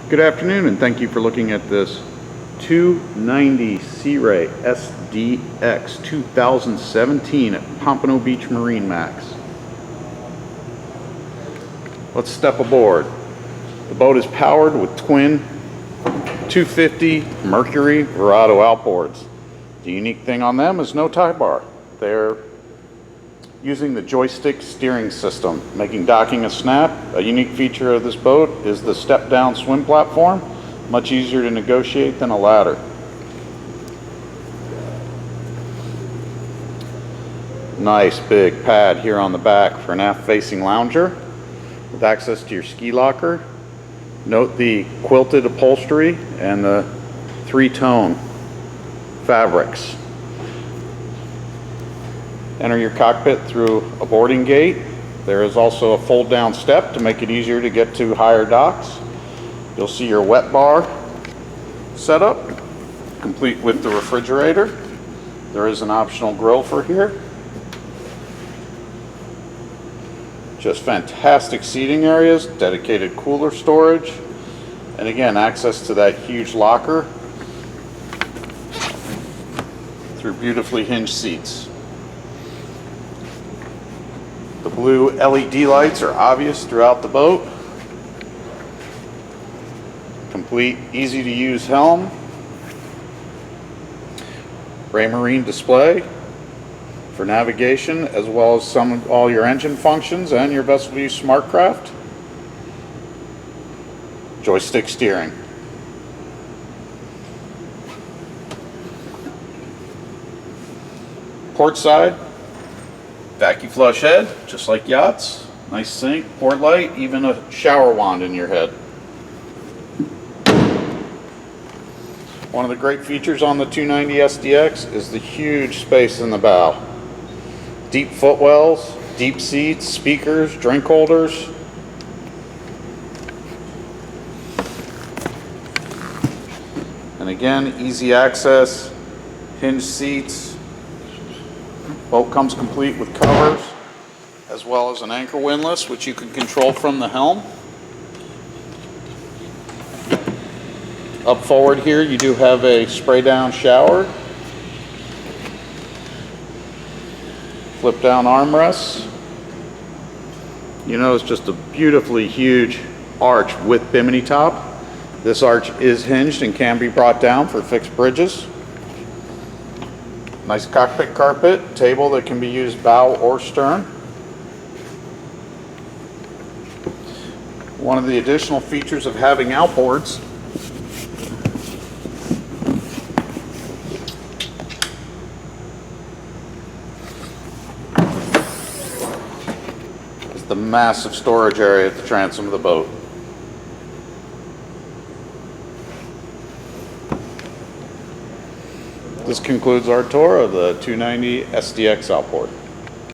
Good afternoon, and thank you for looking at this 290 Sea Ray SDX 2017 at Pompano Beach MarineMax. Let's step aboard. The boat is powered with twin 250 Mercury Verado outboards. The unique thing on them is no tie bar. They're using the joystick steering system, making docking a snap. A unique feature of this boat is the step-down swim platform, much easier to negotiate than a ladder. Nice big pad here on the back for an aft-facing lounger with access to your ski locker. Note the quilted upholstery and the three-tone fabrics. Enter your cockpit through a boarding gate. There is also a fold-down step to make it easier to get to higher docks. You'll see your wet bar setup, complete with the refrigerator. There is an optional grill for here. Just fantastic seating areas, dedicated cooler storage, and again, access to that huge locker through beautifully hinged seats. The blue LED lights are obvious throughout the boat. Complete, easy to use helm. Raymarine display for navigation, as well as all your engine functions and your vessel view SmartCraft. Joystick steering. Port side, vacuum flush head, just like yachts. Nice sink, port light, even a shower wand in your head. One of the great features on the 290 SDX is the huge space in the bow. Deep footwells, deep seats, speakers, drink holders. And again, easy access, hinged seats. Boat comes complete with covers, as well as an anchor windlass, which you can control from the helm. Up forward here, you do have a spray down shower. Flip down armrests. You notice just a beautifully huge arch with bimini top. This arch is hinged and can be brought down for fixed bridges. Nice cockpit carpet, table that can be used bow or stern. One of the additional features of having outboards is the massive storage area at the transom of the boat. This concludes our tour of the 290 SDX outboard.